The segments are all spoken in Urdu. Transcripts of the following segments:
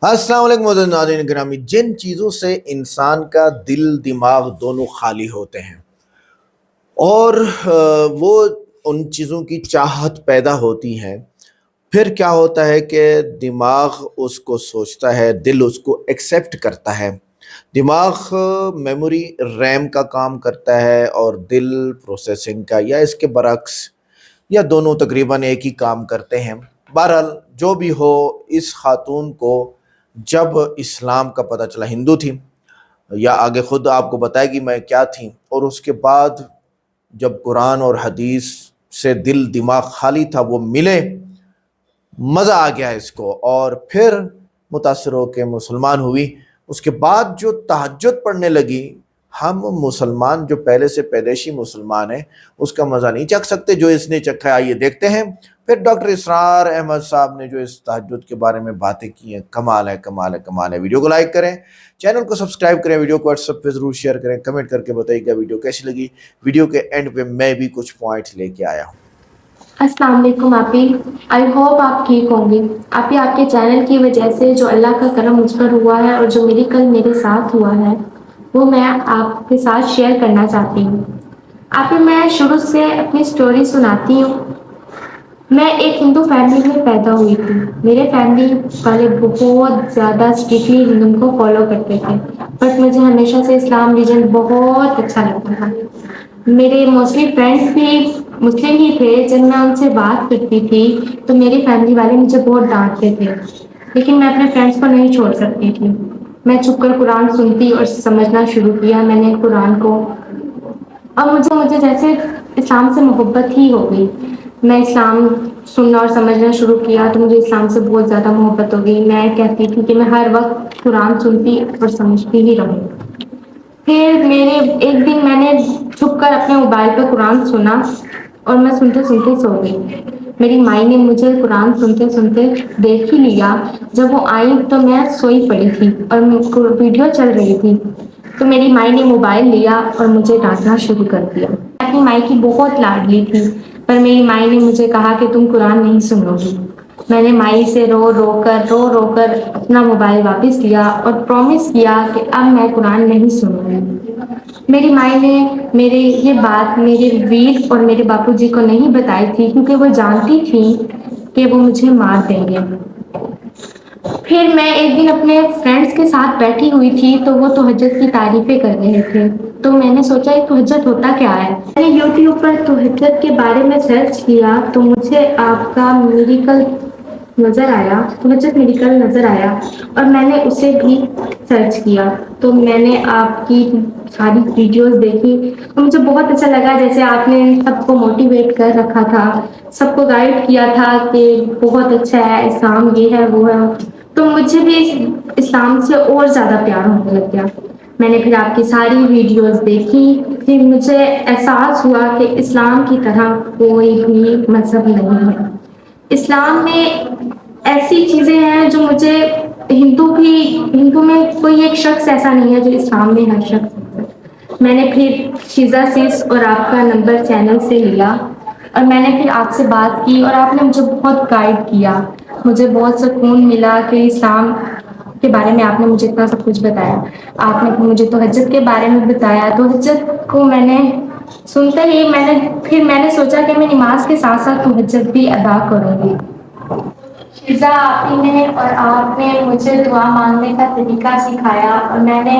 السلام علیکم معزز ناظرین گرامی، جن چیزوں سے انسان کا دل دماغ دونوں خالی ہوتے ہیں اور وہ ان چیزوں کی چاہت پیدا ہوتی ہے، پھر کیا ہوتا ہے کہ دماغ اس کو سوچتا ہے، دل اس کو ایکسیپٹ کرتا ہے۔ دماغ میموری ریم کا کام کرتا ہے اور دل پروسیسنگ کا، یا اس کے برعکس، یا دونوں تقریباً ایک ہی کام کرتے ہیں۔ بہرحال جو بھی ہو، اس خاتون کو جب اسلام کا پتہ چلا، ہندو تھی، یا آگے خود آپ کو بتائے گی میں کیا تھی، اور اس کے بعد جب قرآن اور حدیث سے دل دماغ خالی تھا، وہ ملے، مزہ آ گیا اس کو، اور پھر متاثر ہو کے مسلمان ہوئی۔ اس کے بعد جو تہجد پڑھنے لگی، ہم مسلمان جو پہلے سے پیدائشی مسلمان ہیں اس کا مزہ نہیں چکھ سکتے جو اس نے چکھا ہے۔ آئیے دیکھتے ہیں پھر ڈاکٹر اسرار احمد صاحب نے جو اس تہجد کے بارے میں باتیں کی ہیں۔ کمال ہے، کمال ہے، کمال ہے۔ ویڈیو کو لائک کریں، چینل کو سبسکرائب کریں، ویڈیو کو واٹس ایپ پہ ضرور شیئر کریں، کمنٹ کر کے بتائیے گا ویڈیو کیسی لگی۔ ویڈیو کے اینڈ پہ میں بھی کچھ پوائنٹس لے کے آیا ہوں۔ السلام علیکم آپی، آئی ہوپ آپ ٹھیک ہوں گی۔ آپی، آپ کے چینل کی وجہ سے جو اللہ کا کرم مجھ پر ہوا ہے اور جو میری کل میرے ساتھ ہوا ہے وہ میں آپ کے ساتھ شیئر کرنا چاہتی ہوں۔ آپی، میں شروع سے اپنی سٹوری سناتی ہوں۔ میں ایک ہندو فیملی میں پیدا ہوئی تھی۔ میرے فیملی والے بہت زیادہ اسٹرکٹلی ہندو کو فالو کرتے تھے، بٹ مجھے ہمیشہ سے اسلام ریلیجن بہت اچھا لگتا تھا۔ میرے موسٹلی فرینڈس بھی مسلم ہی تھے۔ جب میں ان سے بات کرتی تھی تو میری فیملی والے مجھے بہت ڈانٹتے تھے، لیکن میں اپنے فرینڈس کو نہیں چھوڑ سکتی تھی۔ میں چھپ کر قرآن سنتی اور سمجھنا شروع کیا میں نے قرآن کو، اور مجھے جیسے اسلام سے محبت ہی ہو گئی۔ میں اسلام سننا اور سمجھنا شروع کیا تو مجھے اسلام سے بہت زیادہ محبت ہو گئی۔ میں کہتی تھی کہ میں ہر وقت قرآن سنتی اور سمجھتی ہی رہوں۔ پھر ایک دن میں نے چھپ کر اپنے موبائل پہ قرآن سنا اور میں سنتے سنتے سو گئی۔ میری مائی نے مجھے قرآن سنتے سنتے دیکھ ہی لیا۔ جب وہ آئی تو میں سوئی پڑی تھی اور ویڈیو چل رہی تھی، تو میری مائی نے موبائل لیا اور مجھے ڈانٹنا شروع کر دیا۔ میں اپنی مائی کی بہت لاڈلی تھی، پر میری مائی نے مجھے کہا کہ تم قرآن نہیں سنو گی۔ میں نے مائی سے رو رو کر اپنا موبائل واپس لیا اور پرومس کیا کہ اب میں قرآن نہیں سنوں گی۔ میری مائی نے یہ بات میرے ویر اور میرے باپو جی کو نہیں بتائی تھی، کیونکہ وہ جانتی تھی کہ وہ مجھے مار دیں گے۔ پھر میں ایک دن اپنے فرینڈس کے ساتھ بیٹھی ہوئی تھی تو وہ تہجد کی تعریفیں کر رہے تھے، تو میں نے سوچا یہ تہجد ہوتا کیا ہے۔ میں نے یوٹیوب پر تہجد کے بارے میں سرچ کیا تو مجھے آپ کا میریکل نظر آیا، تہجد میریکل نظر آیا، اور میں نے اسے بھی سرچ کیا۔ تو میں نے آپ کی ساری ویڈیوز دیکھی اور مجھے بہت اچھا لگا، جیسے آپ نے سب کو موٹیویٹ کر رکھا تھا، سب کو گائیڈ کیا تھا کہ بہت اچھا ہے اسلام، یہ ہے وہ ہے۔ تو مجھے بھی اسلام سے اور زیادہ پیار ہونے لگ گیا۔ میں نے پھر آپ کی ساری ویڈیوز دیکھی، پھر مجھے احساس ہوا کہ اسلام کی طرح کوئی بھی مذہب نہیں ہے۔ اسلام میں ایسی چیزیں ہیں جو مجھے ہندو میں کوئی ایک شخص ایسا نہیں ہے جو اسلام میں ہر شخص ہے۔ میں نے پھر شیزا سیس اور آپ کا نمبر چینل سے لیا اور میں نے پھر آپ سے بات کی اور آپ نے مجھے بہت گائیڈ کیا۔ مجھے بہت سکون ملا کہ اسلام کے بارے میں آپ نے مجھے اتنا سب کچھ بتایا۔ آپ نے مجھے تہجد کے بارے میں بتایا۔ تہجد کو میں نے سنتے ہی میں نے سوچا کہ میں نماز کے ساتھ ساتھ تہجد بھی ادا کروں گی۔ شیزا آپی نے اور آپ نے مجھے دعا مانگنے کا طریقہ سکھایا اور میں نے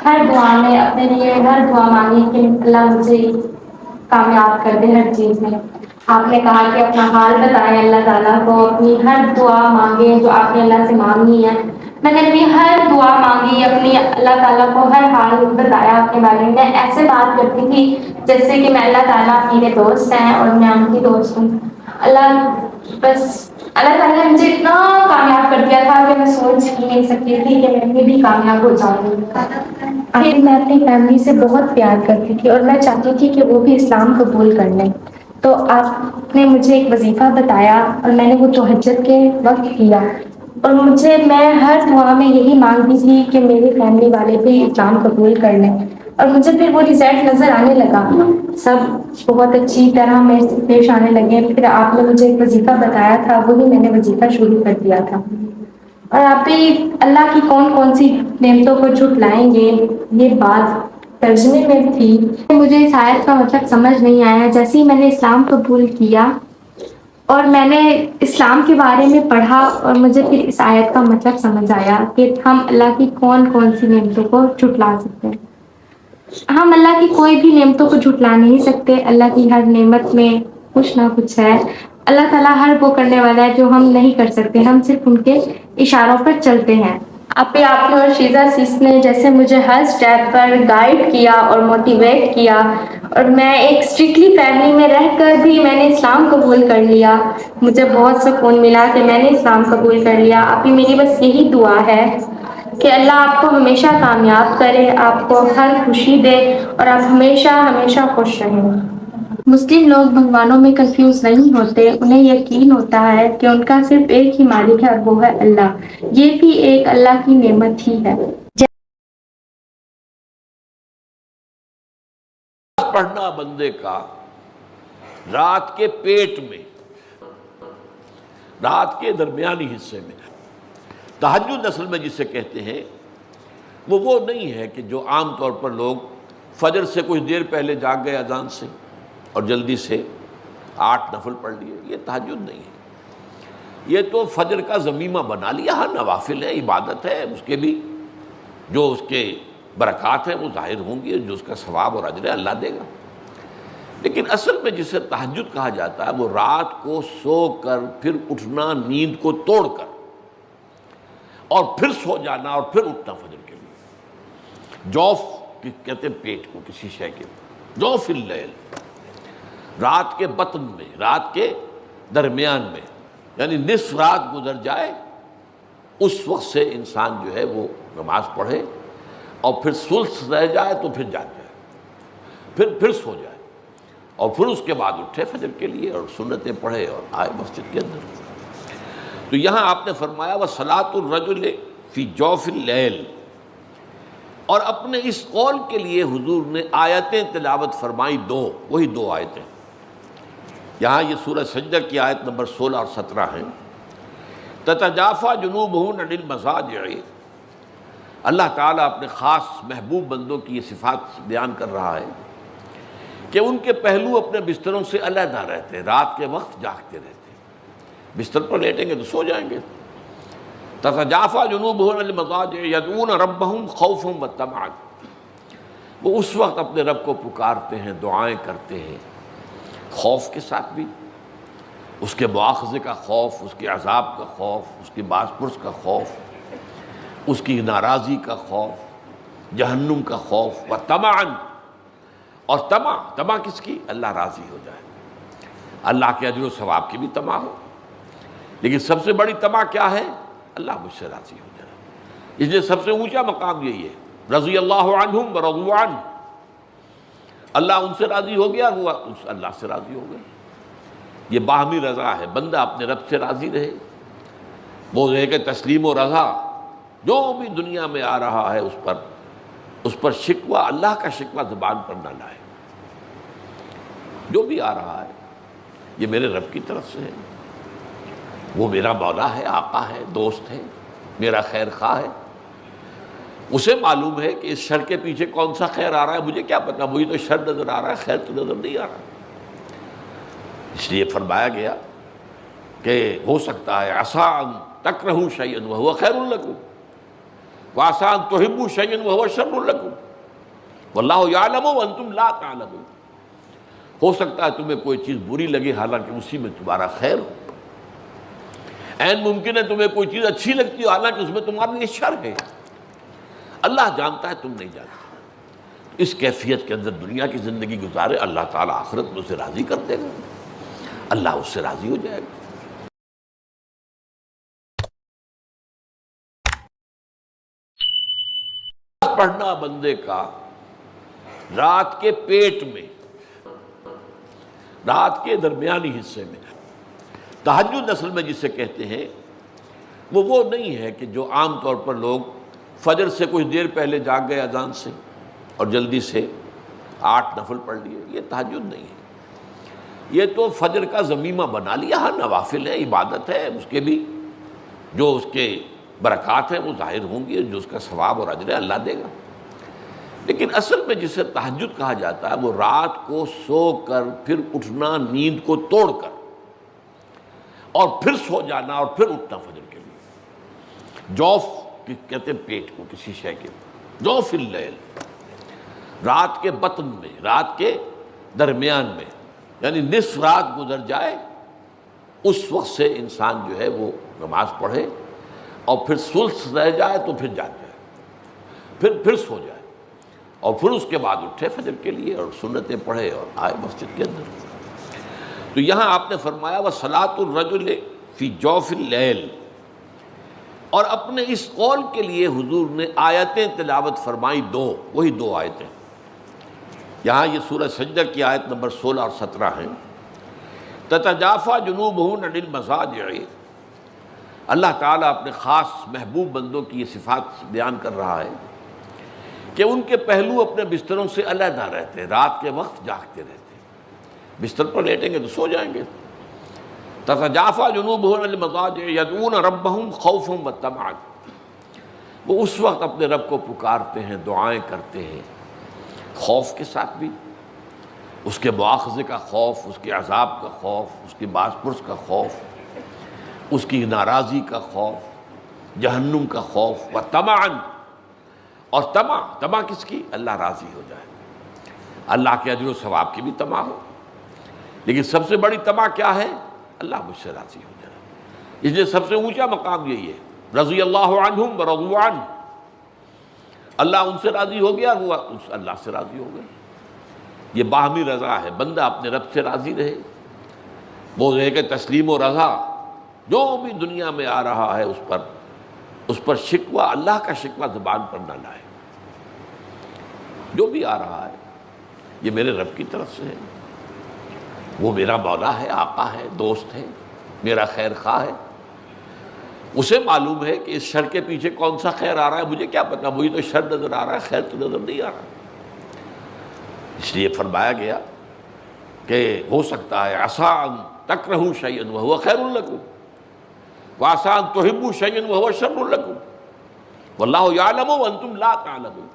ہر دعا میں اپنے لیے ہر دعا مانگی کہ اللہ مجھے کامیاب کر دے ہر چیز میں۔ آپ نے کہا کہ اپنا حال بتائیں اللہ تعالیٰ کو، اپنی ہر دعا مانگیں جو آپ نے اللہ سے مانگنی ہے۔ میں نے اپنی ہر دعا مانگی، اپنی اللہ تعالیٰ کو ہر حال بتایا اپنے بارے میں۔ ایسے بات کرتی تھی جیسے کہ میں اللہ تعالیٰ میرے دوست ہیں اور میں ان کی دوست ہوں۔ اللہ تعالیٰ نے مجھے اتنا کامیاب کر دیا تھا کہ میں سوچ ہی نہیں سکتی تھی کہ میں بھی کامیاب ہو جاؤں گی۔ پھر میں اپنی فیملی سے بہت پیار کرتی تھی اور میں چاہتی تھی کہ وہ بھی اسلام قبول کر لیں۔ تو آپ نے مجھے ایک وظیفہ بتایا اور میں نے وہ تہجد کے وقت کیا، اور میں ہر دعا میں یہی مانگتی تھی کہ میری فیملی والے بھی اسلام قبول کر لیں، اور مجھے پھر وہ رزلٹ نظر آنے لگا۔ سب بہت اچھی طرح میرے سے پیش آنے لگے۔ پھر آپ نے مجھے ایک وظیفہ بتایا تھا، وہی میں نے وظیفہ شروع کر دیا تھا۔ اور آپ بھی اللہ کی کون کون سی نعمتوں کو جھٹلائیں گے، یہ بات ترجمے میں تھی۔ مجھے اس آیت کا مطلب سمجھ نہیں آیا۔ جیسے ہی میں نے اسلام قبول کیا اور میں نے اسلام کے بارے میں پڑھا اور مجھے پھر اس آیت کا مطلب سمجھ آیا کہ ہم اللہ کی کون کون سی نعمتوں کو جھٹلا سکتے ہیں۔ ہم اللہ کی کوئی بھی نعمتوں کو جھٹلا نہیں سکتے۔ اللہ کی ہر نعمت میں کچھ نہ کچھ ہے۔ اللہ تعالیٰ ہر وہ کرنے والا ہے جو ہم نہیں کر سکتے، ہم صرف ان کے اشاروں پر چلتے ہیں۔ آپ نے اور شیزا سیس نے جیسے مجھے ہر سٹیپ پر گائیڈ کیا اور موٹیویٹ کیا، اور میں ایک اسٹرکٹلی فیملی میں رہ کر بھی میں نے اسلام قبول کر لیا۔ مجھے بہت سکون ملا کہ میں نے اسلام قبول کر لیا۔ ابھی میری بس یہی دعا ہے کہ اللہ آپ کو ہمیشہ کامیاب کرے، آپ کو ہر خوشی دے اور آپ ہمیشہ ہمیشہ خوش رہیں۔ مسلم لوگ بھگوانوں میں کنفیوز نہیں ہوتے، انہیں یقین ہوتا ہے کہ ان کا صرف ایک ہی مالک ہے اور وہ ہے اللہ۔ یہ بھی ایک اللہ کی نعمت ہی ہے۔ پڑھنا بندے کا رات کے پیٹ میں، رات کے درمیانی حصے میں۔ تہجد اصل میں جسے کہتے ہیں وہ نہیں ہے کہ جو عام طور پر لوگ فجر سے کچھ دیر پہلے جاگ گئے اذان سے اور جلدی سے 8 نفل پڑھ لیے، یہ تہجد نہیں ہے۔ یہ تو فجر کا ضمیمہ بنا لیا۔ ہاں نوافل ہے، عبادت ہے، اس کے بھی جو اس کے برکات ہیں وہ ظاہر ہوں گی، جو اس کا ثواب اور اجر ہے اللہ دے گا۔ لیکن اصل میں جسے تہجد کہا جاتا ہے وہ رات کو سو کر پھر اٹھنا، نیند کو توڑ کر، اور پھر سو جانا اور پھر اٹھنا فجر کے لیے۔ جوف کہتے ہیں پیٹ کو، کسی شے کے جوف اللیل، رات کے بطن میں، رات کے درمیان میں، یعنی نصف رات گزر جائے اس وقت سے انسان جو ہے وہ نماز پڑھے، اور پھر ثلث رہ جائے تو پھر جاگ جائے، پھر سو جائے، اور پھر اس کے بعد اٹھے فجر کے لیے اور سنتیں پڑھے اور آئے مسجد کے اندر۔ تو یہاں آپ نے فرمایا وَصَلَاةُ الرَّجُلِ فِي جَوْفِ اللَّيْلِ، اور اپنے اس قول کے لیے حضور نے آیتیں تلاوت فرمائی، وہی دو آیتیں۔ یہاں یہ سورہ سجدہ کی آیت نمبر 16 اور 17 ہیں۔ تَتَجَافَىٰ جُنُوبُهُمْ عَنِ الْمَضَاجِعِ، اللہ تعالیٰ اپنے خاص محبوب بندوں کی یہ صفات بیان کر رہا ہے کہ ان کے پہلو اپنے بستروں سے علیحدہ رہتے ہیں، رات کے وقت جاگتے رہتے ہیں، بستر پر لیٹیں گے تو سو جائیں گے۔ تتجافیٰ جنوبہم عن المضاجع یدعون ربہم خوفا وطمعا، وہ اس وقت اپنے رب کو پکارتے ہیں، دعائیں کرتے ہیں، خوف کے ساتھ بھی، اس کے مواخذے کا خوف، اس کے عذاب کا خوف، اس کی باز پرس کا خوف، اس کی ناراضی کا خوف، جہنم کا خوف، وطمعا، اور طمع کس کی؟ اللہ راضی ہو جائے، اللہ کے اجر و ثواب کی بھی طمع ہو، لیکن سب سے بڑی طمع کیا ہے؟ اللہ مجھ سے راضی ہو جائے۔ اس لیے سب سے اونچا مقام یہی ہے، رضی اللہ عنہم ورضوا عنہ، اللہ ان سے راضی ہو گیا، وہ اللہ سے راضی ہو گئے۔ یہ باہمی رضا ہے، بندہ اپنے رب سے راضی رہے، وہ ہے کہ تسلیم و رضا، جو بھی دنیا میں آ رہا ہے اس پر شکوہ، اللہ کا شکوہ زبان پر نہ لائے۔ جو بھی آ رہا ہے یہ میرے رب کی طرف سے ہے، وہ میرا مولا ہے، آقا ہے، دوست ہے، میرا خیر خواہ ہے، اسے معلوم ہے کہ اس شر کے پیچھے کون سا خیر آ رہا ہے، مجھے کیا پتا، مجھے تو شر نظر آ رہا ہے، خیر تو نظر نہیں آ رہا۔ اس لیے فرمایا گیا کہ ہو سکتا ہے عسیٰ ان تکرہوا شیئا وہو خیر لکم، وعسیٰ ان تحبوا شیئا وہو شر لکم، واللہ یعلم وانتم لا تعلمون۔ ہو سکتا ہے تمہیں کوئی چیز بری لگے حالانکہ اسی میں تمہارا خیر ہو، عین ممکن ہے تمہیں کوئی چیز اچھی لگتی ہو حالانکہ اس میں تمہارے لیے شر ہے۔ اللہ جانتا ہے، تم نہیں جانتے۔ اس کیفیت کے اندر دنیا کی زندگی گزارے، اللہ تعالیٰ آخرت میں اسے راضی کر دے گا، اللہ اس سے راضی ہو جائے گا۔ پڑھنا بندے کا رات کے پیٹ میں، رات کے درمیانی حصے میں۔ تہجد اصل میں جسے کہتے ہیں وہ نہیں ہے کہ جو عام طور پر لوگ فجر سے کچھ دیر پہلے جاگ گئے اذان سے اور جلدی سے 8 نفل پڑھ لیے، یہ تہجد نہیں ہے۔ یہ تو فجر کا ضمیمہ بنا لیا۔ ہاں نوافل ہے، عبادت ہے، اس کے بھی جو اس کے برکات ہیں وہ ظاہر ہوں گی، جو اس کا ثواب اور اجر ہے اللہ دے گا۔ لیکن اصل میں جسے تہجد کہا جاتا ہے وہ رات کو سو کر پھر اٹھنا نیند کو توڑ کر، اور پھر سو جانا اور پھر اٹھنا فجر کے لیے۔ جوف کہتے ہیں پیٹ کو، کسی شے کے جوف اللیل، رات کے بطن میں، رات کے درمیان میں، یعنی نصف رات گزر جائے اس وقت سے انسان جو ہے وہ نماز پڑھے، اور پھر ثلث رہ جائے تو پھر جاگ جائے، پھر سو جائے، اور پھر اس کے بعد اٹھے فجر کے لیے اور سنتیں پڑھے اور آئے مسجد کے اندر۔ تو یہاں آپ نے فرمایا وَصَلَاةُ الرَّجُلِ فِي جَوْفِ اللَّيْلِ، اور اپنے اس قول کے لیے حضور نے آیتیں تلاوت فرمائی دو، وہی دو آیتیں۔ یہاں یہ سورہ سجدہ کی آیت نمبر 16 اور 17 ہیں۔ تتجافا جنوبہم عن المضاجع، اللہ تعالیٰ اپنے خاص محبوب بندوں کی یہ صفات بیان کر رہا ہے کہ ان کے پہلو اپنے بستروں سے علیحدہ رہتے ہیں، رات کے وقت جاگتے رہتے ہیں، بستر پر لیٹیں گے تو سو جائیں گے۔ تتجافا جنوبہم عن المضاجع یدعون ربہم خوفا وطمعا، وہ اس وقت اپنے رب کو پکارتے ہیں، دعائیں کرتے ہیں، خوف کے ساتھ بھی، اس کے مواخذے کا خوف، اس کے عذاب کا خوف، اس کی باز پرس کا خوف، اس کی ناراضی کا خوف، جہنم کا خوف، وطمعا، اور طمع کس کی؟ اللہ راضی ہو جائے، اللہ کے اجر و ثواب کی بھی طمع ہو، لیکن سب سے بڑی طمع کیا ہے؟ اللہ مجھ سے راضی ہو جائے۔ اس لیے سب سے اونچا مقام یہی ہے، رضی اللہ عنہم ورضوا عنہ، اللہ ان سے راضی ہو گیا، وہ اللہ سے راضی ہو گئے۔ یہ باہمی رضا ہے، بندہ اپنے رب سے راضی رہے، وہ رہے کہ تسلیم و رضا، جو بھی دنیا میں آ رہا ہے اس پر شکوہ، اللہ کا شکوہ زبان پر نہ لائے۔ جو بھی آ رہا ہے یہ میرے رب کی طرف سے ہے، وہ میرا مولا ہے، آقا ہے، دوست ہے، میرا خیر خواہ ہے، اسے معلوم ہے کہ اس شر کے پیچھے کون سا خیر آ رہا ہے، مجھے کیا پتا، مجھے تو شر نظر آ رہا ہے، خیر تو نظر نہیں آ رہا۔ اس لیے فرمایا گیا کہ ہو سکتا ہے عسیٰ ان تکرہوا شیئا وہو خیر لکم، وعسیٰ ان تحبوا شیئا وہو شر لکم، واللہ یعلم وانتم لا تعلمون،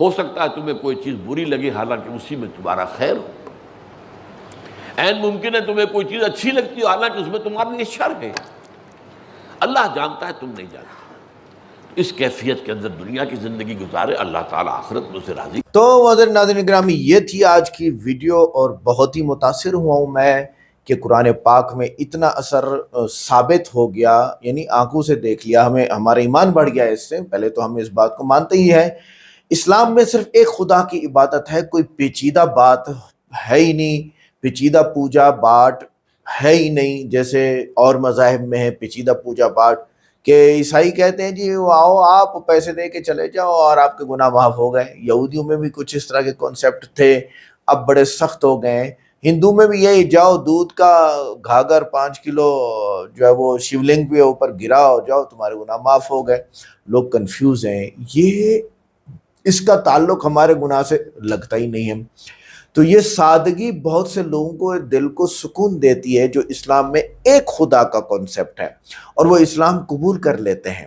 ہو سکتا ہے تمہیں کوئی چیز بری لگے حالانکہ اسی میں تمہارا خیر ہو، عین ممکن ہے تمہیں کوئی چیز اچھی لگتی ہو حالانکہ اس میں تمہارے لیے شر ہے، اللہ جانتا ہے تم نہیں جانتے۔ اس کیفیت کے اندر دنیا کی زندگی گزارے، اللہ تعالیٰ آخرت میں اسے راضی۔ تو معزز ناظرین گرامی، یہ تھی آج کی ویڈیو، اور بہت ہی متاثر ہوا ہوں میں کہ قرآن پاک میں اتنا اثر ثابت ہو گیا، یعنی آنکھوں سے دیکھ لیا، ہمارا ایمان بڑھ گیا اس سے۔ پہلے تو ہم اس بات کو مانتے ہی ہیں، اسلام میں صرف ایک خدا کی عبادت ہے، کوئی پیچیدہ بات ہے ہی نہیں، پیچیدہ پوجا پاٹ ہے ہی نہیں، جیسے اور مذاہب میں ہے پیچیدہ پوجا پاٹ، کہ عیسائی کہتے ہیں جی آؤ آپ پیسے دے کے چلے جاؤ اور آپ کے گناہ معاف ہو گئے۔ یہودیوں میں بھی کچھ اس طرح کے کانسیپٹ تھے، اب بڑے سخت ہو گئے ہیں۔ ہندو میں بھی یہی، جاؤ دودھ کا گھاگھر 5 کلو جو ہے وہ شیولنگ پہ اوپر گراؤ، جاؤ تمہارے گناہ معاف ہو گئے۔ لوگ کنفیوز ہیں، یہ اس کا تعلق ہمارے گناہ سے لگتا ہی نہیں ہے۔ تو یہ سادگی بہت سے لوگوں کو دل کو سکون دیتی ہے جو اسلام میں ایک خدا کا کانسیپٹ ہے اور وہ اسلام قبول کر لیتے ہیں۔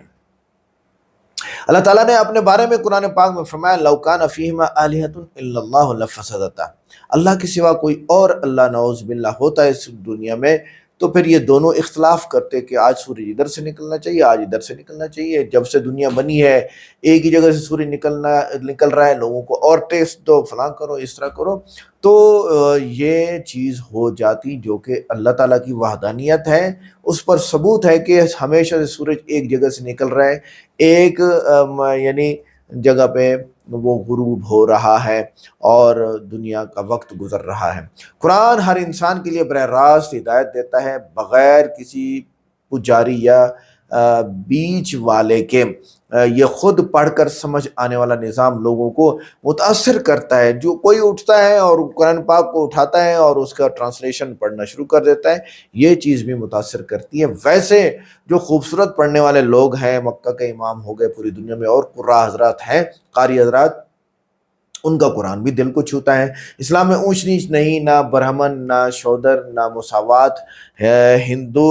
اللہ تعالیٰ نے اپنے بارے میں قرآن پاک میں فرمایا لَوْ كَانَ فِيهِمَا آلِهَةٌ إِلَّا اللَّهُ لَفَسَدَتَا، اللہ کے سوا کوئی اور اللہ نعوذ باللہ ہوتا ہے اس دنیا میں تو پھر یہ دونوں اختلاف کرتے کہ آج سورج ادھر سے نکلنا چاہیے، آج ادھر سے نکلنا چاہیے۔ جب سے دنیا بنی ہے ایک ہی جگہ سے سورج نکل رہا ہے، لوگوں کو اور ٹیسٹ دو، فلاں کرو، اس طرح کرو، تو یہ چیز ہو جاتی جو کہ اللہ تعالیٰ کی وحدانیت ہے، اس پر ثبوت ہے کہ ہمیشہ سے سورج ایک جگہ سے نکل رہا ہے، ایک یعنی جگہ پہ وہ غروب ہو رہا ہے اور دنیا کا وقت گزر رہا ہے۔ قرآن ہر انسان کے لیے براہ راست ہدایت دیتا ہے بغیر کسی پجاری یا بیچ والے کے۔ یہ خود پڑھ کر سمجھ آنے والا نظام لوگوں کو متاثر کرتا ہے۔ جو کوئی اٹھتا ہے اور قرآن پاک کو اٹھاتا ہے اور اس کا ٹرانسلیشن پڑھنا شروع کر دیتا ہے، یہ چیز بھی متاثر کرتی ہے۔ ویسے جو خوبصورت پڑھنے والے لوگ ہیں، مکہ کے امام ہو گئے، پوری دنیا میں اور قراء حضرات ہیں، قاری حضرات، ان کا قرآن بھی دل کو چھوتا ہے۔ اسلام میں اونچ نیچ نہیں، نہ برہمن، نہ شودر، نہ مساوات ہے۔ ہندو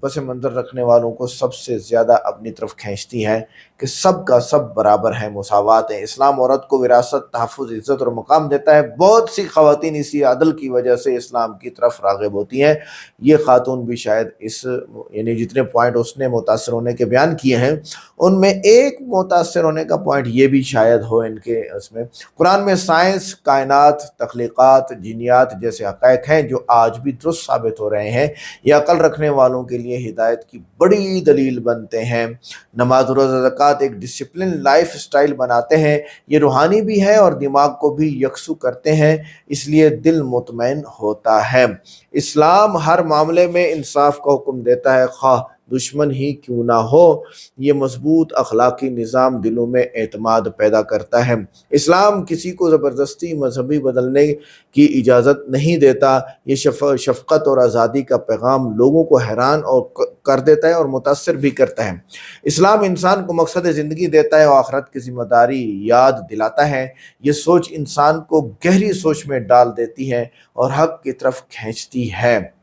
پس منظر رکھنے والوں کو سب سے زیادہ اپنی طرف کھینچتی ہیں کہ سب کا سب برابر ہے، مساوات ہے۔ اسلام عورت کو وراثت، تحفظ، عزت اور مقام دیتا ہے۔ بہت سی خواتین اسی عدل کی وجہ سے اسلام کی طرف راغب ہوتی ہیں۔ یہ خاتون بھی شاید اس یعنی جتنے پوائنٹ اس نے متاثر ہونے کے بیان کیے ہیں ان میں ایک متاثر ہونے کا پوائنٹ یہ بھی شاید ہو ان کے اس میں قرآن میں سائنس، کائنات، تخلیقات، جنیات جیسے حقائق ہیں جو آج بھی درست ثابت ہو رہے ہیں، یہ عقل رکھنے والوں کے لیے ہدایت کی بڑی دلیل بنتے ہیں۔ نماز، روزہ، زکوٰۃ ایک ڈسپلن لائف سٹائل بناتے ہیں، یہ روحانی بھی ہے اور دماغ کو بھی یکسو کرتے ہیں، اس لیے دل مطمئن ہوتا ہے۔ اسلام ہر معاملے میں انصاف کا حکم دیتا ہے، خواہ دشمن ہی کیوں نہ ہو۔ یہ مضبوط اخلاقی نظام دلوں میں اعتماد پیدا کرتا ہے۔ اسلام کسی کو زبردستی مذہبی بدلنے کی اجازت نہیں دیتا۔ یہ شفقت اور آزادی کا پیغام لوگوں کو حیران اور کر دیتا ہے اور متاثر بھی کرتا ہے۔ اسلام انسان کو مقصد زندگی دیتا ہے اور آخرت کی ذمہ داری یاد دلاتا ہے۔ یہ سوچ انسان کو گہری سوچ میں ڈال دیتی ہے اور حق کی طرف کھینچتی ہے۔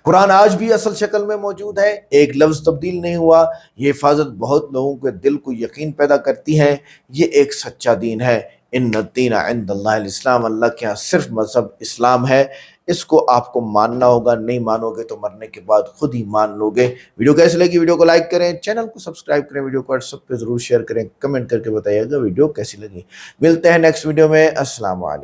قرآن آج بھی اصل شکل میں موجود ہے، ایک لفظ تبدیل نہیں ہوا۔ یہ حفاظت بہت لوگوں کے دل کو یقین پیدا کرتی ہے، یہ ایک سچا دین ہے۔ ان الدین عند اللہ الاسلام، اللہ کے یہاں صرف مذہب اسلام ہے۔ اس کو آپ کو ماننا ہوگا، نہیں مانو گے تو مرنے کے بعد خود ہی مان لو گے۔ ویڈیو کیسی لگی؟ ویڈیو کو لائک کریں، چینل کو سبسکرائب کریں، ویڈیو کو واٹس ایپ پہ ضرور شیئر کریں، کمنٹ کر کے بتائیے گا ویڈیو کیسی لگی۔ ملتے ہیں نیکسٹ ویڈیو میں۔ السلام علیکم۔